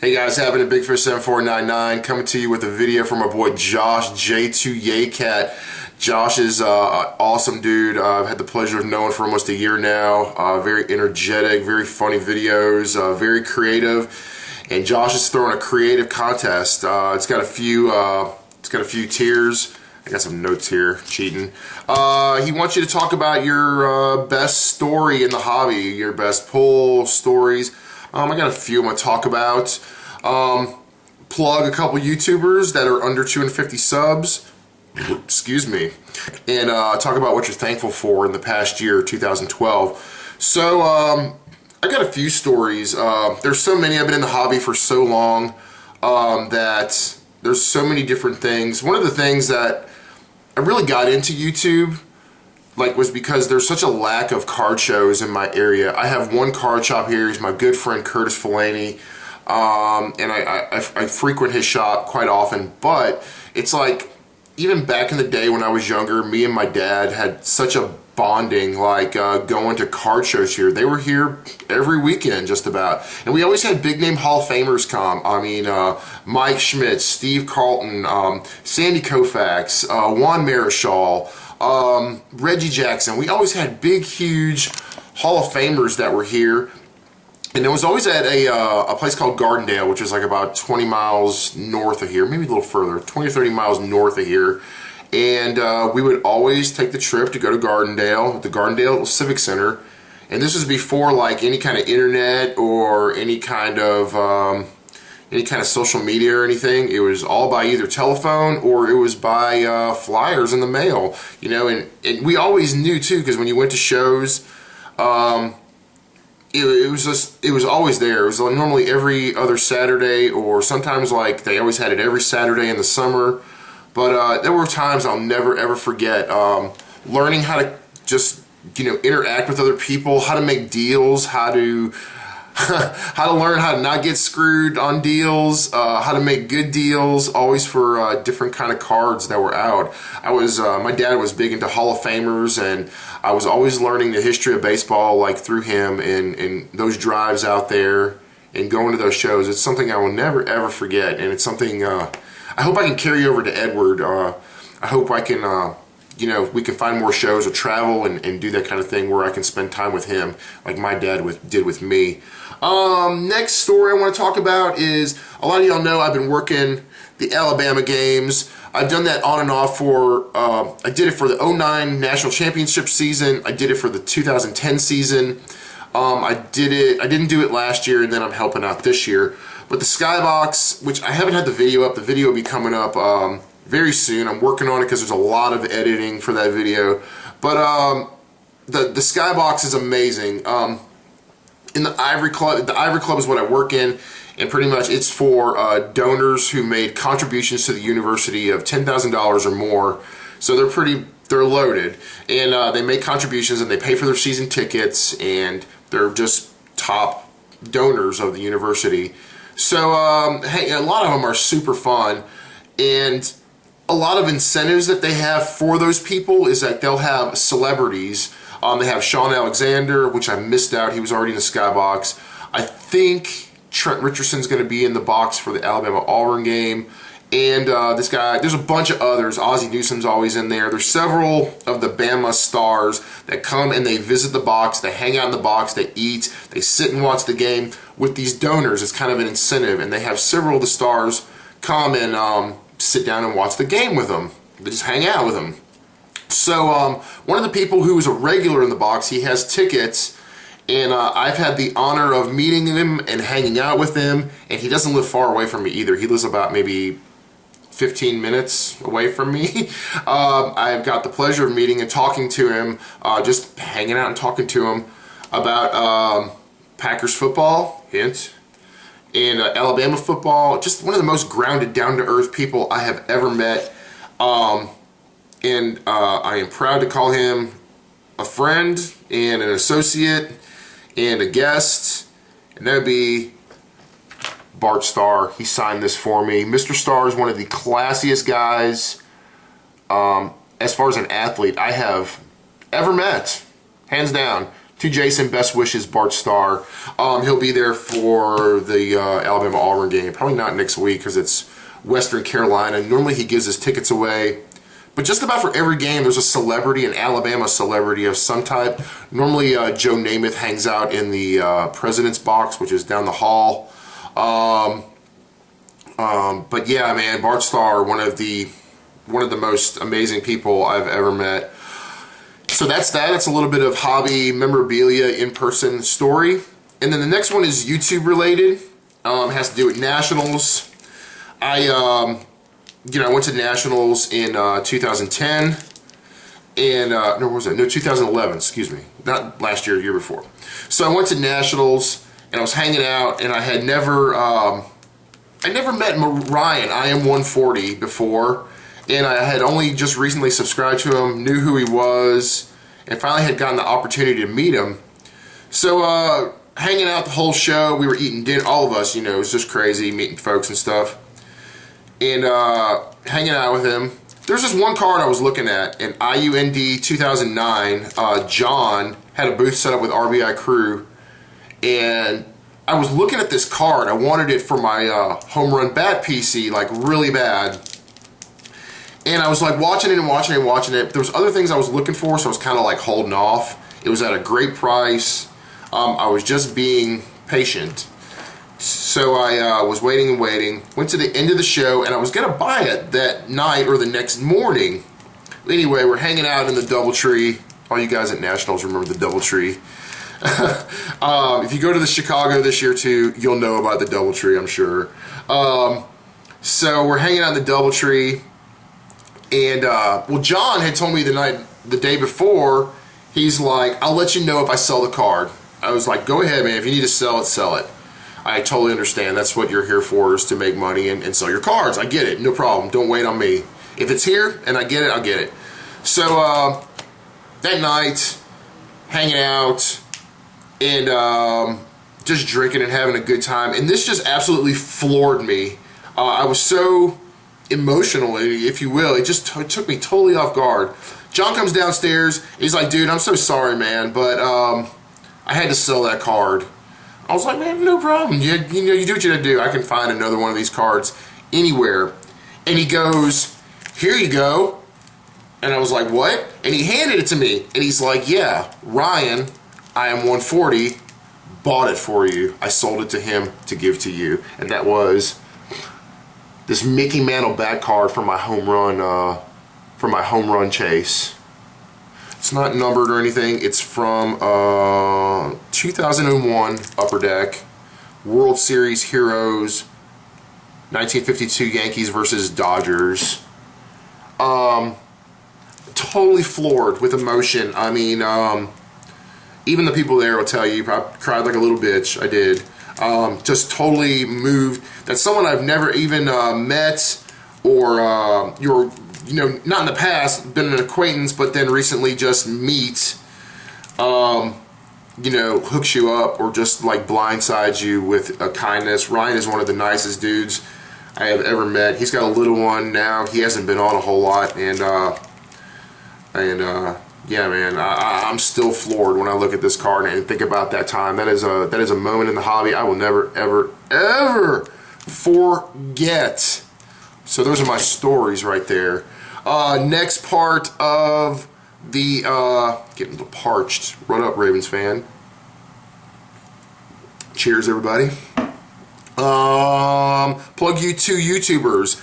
Hey guys, having a Big Fish 7499 coming to you with a video from my boy Josh, JTULLIAKAT. Josh is an awesome dude. I've had the pleasure of knowing for almost a year now. Very energetic, very funny videos, very creative. And Josh is throwing a creative contest. It's got a few tiers. I got some notes here, cheating. He wants you to talk about your best story in the hobby, your best pull stories. I got a few I'm going to talk about. Plug a couple YouTubers that are under 250 subs. Excuse me. And talk about what you're thankful for in the past year, 2012. So, I got a few stories. There's so many. I've been in the hobby for so long that there's so many different things. One of the things that I really got into YouTube was because there's such a lack of card shows in my area. I have one card shop here. He's my good friend Curtis Fellaini, and I frequent his shop quite often. But it's like, even back in the day when I was younger, me and my dad had such a bonding, going to card shows here. They were here every weekend just about, and we always had big name Hall of Famers come. I mean, Mike Schmidt, Steve Carlton, Sandy Koufax, Juan Marichal, Reggie Jackson. We always had big, huge Hall of Famers that were here, and it was always at a place called Gardendale, which is like about 20 miles north of here, maybe a little further, 20 or 30 miles north of here. And we would always take the trip to go to Gardendale, the Gardendale Civic Center. And this was before any kind of internet or any kind of social media or anything. It was all by either telephone or it was by flyers in the mail, you know. And we always knew too, because when you went to shows, it was always there. It was normally every other Saturday, or sometimes they always had it every Saturday in the summer. But there were times I'll never ever forget, learning how to just interact with other people, how to make deals, how to learn how to not get screwed on deals, how to make good deals, always for different kind of cards that were out. My dad was big into Hall of Famers, and I was always learning the history of baseball through him, and those drives out there and going to those shows. It's something I will never ever forget, and it's something I hope I can carry over to Edward. I hope I can we can find more shows or travel and do that kind of thing where I can spend time with him like my dad did with me. Next story I want to talk about is, a lot of y'all know I've been working the Alabama games. I've done that on and off for, I did it for the 09 National Championship season. I did it for the 2010 season. I didn't do it last year, and then I'm helping out this year. But the Skybox, which I haven't had the video up, the video will be coming up very soon. I'm working on it because there's a lot of editing for that video. But the Skybox is amazing. In the Ivory Club is what I work in, and pretty much it's for donors who made contributions to the university of $10,000 or more. So they're loaded, and they make contributions and they pay for their season tickets, and they're just top donors of the university. So hey, a lot of them are super fun, and a lot of incentives that they have for those people is that they'll have celebrities. They have Sean Alexander, which I missed out. He was already in the Skybox. I think Trent Richardson's going to be in the box for the Alabama-Auburn game. And this guy, there's a bunch of others. Ozzie Newsome's always in there. There's several of the Bama stars that come and they visit the box. They hang out in the box. They eat. They sit and watch the game with these donors. It's kind of an incentive. And they have several of the stars come and sit down and watch the game with them. They just hang out with them. So one of the people who is a regular in the box, he has tickets. And I've had the honor of meeting him and hanging out with him. And he doesn't live far away from me either. He lives about maybe 15 minutes away from me. I've got the pleasure of meeting and talking to him, just hanging out and talking to him about Packers football, hint, and Alabama football. Just one of the most grounded, down-to-earth people I have ever met. And I am proud to call him a friend and an associate and a guest, and that would be Bart Starr. He signed this for me. Mr. Starr is one of the classiest guys, as far as an athlete, I have ever met. Hands down. To Jason, best wishes, Bart Starr. He'll be there for the Alabama-Auburn game. Probably not next week because it's Western Carolina. Normally he gives his tickets away. But just about for every game, there's a celebrity, an Alabama celebrity of some type. Normally Joe Namath hangs out in the president's box, which is down the hall. But yeah, man, Bart Starr, one of the most amazing people I've ever met. So that's that. It's a little bit of hobby memorabilia in-person story. And then the next one is YouTube related. It has to do with nationals. I went to nationals in 2010. And, no, what was that? No, 2011, excuse me. Not last year, year before. So I went to nationals and I was hanging out, and I had never met Ryan, IM140, before. And I had only just recently subscribed to him, knew who he was, and finally had gotten the opportunity to meet him. So, hanging out the whole show, we were eating dinner, all of us, you know, it was just crazy, meeting folks and stuff. And, hanging out with him. There's this one card I was looking at, in IUND 2009, John had a booth set up with RBI Crew, and I was looking at this card. I wanted it for my home run bat PC, like really bad. And I was like watching it and watching it and watching it. There was other things I was looking for, so I was kind of like holding off. It was at a great price. I was just being patient. So I was waiting and waiting. Went to the end of the show, and I was going to buy it that night or the next morning. Anyway, we're hanging out in the DoubleTree. All you guys at Nationals remember the DoubleTree. If you go to the Chicago this year too, you'll know about the DoubleTree, I'm sure. So we're hanging out in the DoubleTree. And, well, John had told me the day before, he's like, I'll let you know if I sell the card. I was like, go ahead, man. If you need to sell it, sell it. I totally understand. That's what you're here for, is to make money and sell your cards. I get it. No problem. Don't wait on me. If it's here and I get it, I'll get it. So, that night, hanging out and just drinking and having a good time. And this just absolutely floored me. I was so emotional, if you will. It just took me totally off guard. John comes downstairs. He's like, dude, I'm so sorry, man, but I had to sell that card. I was like, man, no problem. You know, you do what you gotta do. I can find another one of these cards anywhere. And he goes, here you go. And I was like, what? And he handed it to me. And he's like, yeah, Ryan, IM140, bought it for you. I sold it to him to give to you. And that was this Mickey Mantle bat card for my home run chase. It's not numbered or anything. It's from 2001 Upper Deck, World Series Heroes, 1952 Yankees versus Dodgers. Totally floored with emotion. I mean, even the people there will tell you, I cried like a little bitch. I did. Just totally moved that someone I've never even met, or you know, not in the past, been an acquaintance, but then recently just meet, you know, hooks you up or just like blindsides you with a kindness. Ryan is one of the nicest dudes I have ever met. He's got a little one now. He hasn't been on a whole lot, and yeah, man, I'm still floored when I look at this card and think about that time. That is a moment in the hobby I will never, ever, ever forget. So those are my stories right there. Next part of the getting a little parched. What up, Ravens fan? Cheers, everybody. Plug you two YouTubers.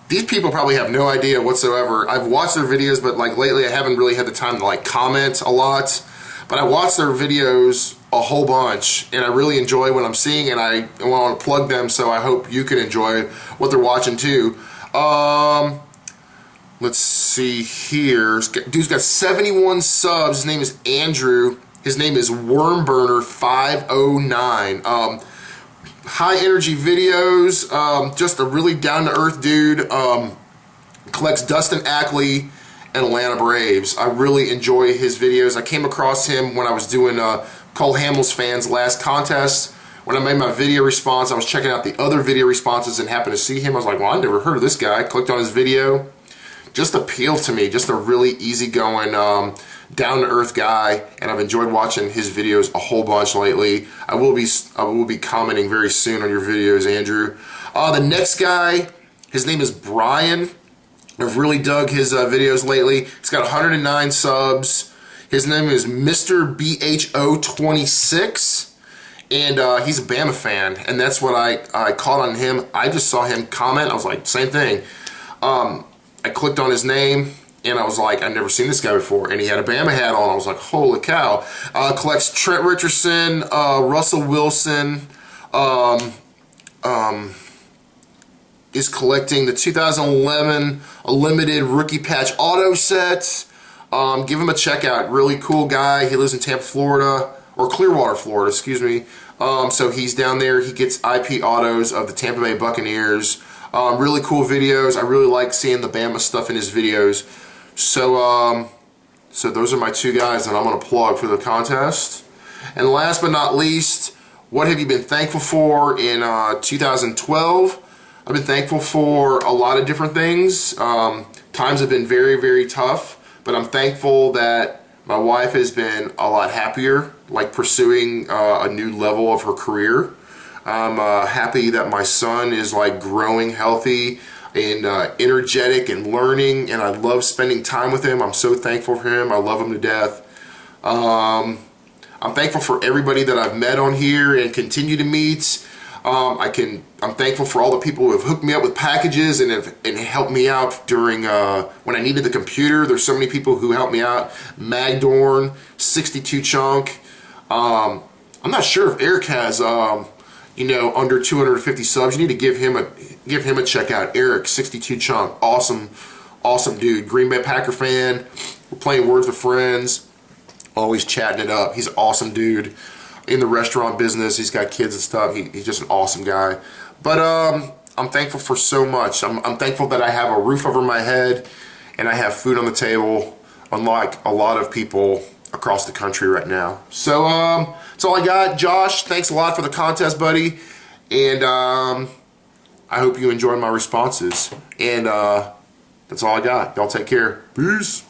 These people probably have no idea whatsoever. I've watched their videos, but like lately I haven't really had the time to like comment a lot. But I watch their videos a whole bunch, and I really enjoy what I'm seeing, and I want to plug them, so I hope you can enjoy what they're watching too. Let's see here. Dude's got 71 subs. His name is Andrew. His name is WormBurner509. High energy videos, just a really down-to-earth dude. Collects Dustin Ackley and Atlanta Braves. I really enjoy his videos. I came across him when I was doing Cole Hamels fans last contest. When I made my video response, I was checking out the other video responses and happened to see him. I was like, well, I never heard of this guy. Clicked on his video. just appealed to me. Just a really easygoing, down-to-earth guy, and I've enjoyed watching his videos a whole bunch lately. I will be commenting very soon on your videos, Andrew. The next guy, his name is Brian. I've really dug his videos lately. He's got 109 subs. His name is MrBho26, and he's a Bama fan, and that's what I caught on him. I just saw him comment. I was like, same thing. I clicked on his name, and I was like, I've never seen this guy before, and he had a Bama hat on. I was like, holy cow. Collects Trent Richardson, Russell Wilson, is collecting the 2011 limited rookie patch auto sets. Give him a check out. Really cool guy. He lives in Tampa, Florida, or Clearwater, Florida, excuse me. So he's down there. He gets IP autos of the Tampa Bay Buccaneers. Really cool videos. I really like seeing the Bama stuff in his videos. So, so those are my two guys that I'm going to plug for the contest. And last but not least, what have you been thankful for in 2012? I've been thankful for a lot of different things. Times have been very, very tough, but I'm thankful that my wife has been a lot happier, like pursuing a new level of her career. I'm happy that my son is like growing healthy and energetic and learning, and I love spending time with him. I'm so thankful for him. I love him to death. I'm thankful for everybody that I've met on here and continue to meet. I'm thankful for all the people who have hooked me up with packages and have helped me out during when I needed the computer. There's so many people who helped me out. Magdorn, 62 Chunk. I'm not sure if Eric has you know, under 250 subs. You need to give him a check out. Eric, 62 Chunk, awesome dude. Green Bay Packer fan. We're playing Words with Friends. Always chatting it up. He's an awesome dude. In the restaurant business, he's got kids and stuff. He's just an awesome guy. But I'm thankful for so much. I'm thankful that I have a roof over my head and I have food on the table, unlike a lot of people across the country right now. So that's all I got. Josh, thanks a lot for the contest, buddy. And I hope you enjoyed my responses. And that's all I got. Y'all take care. Peace.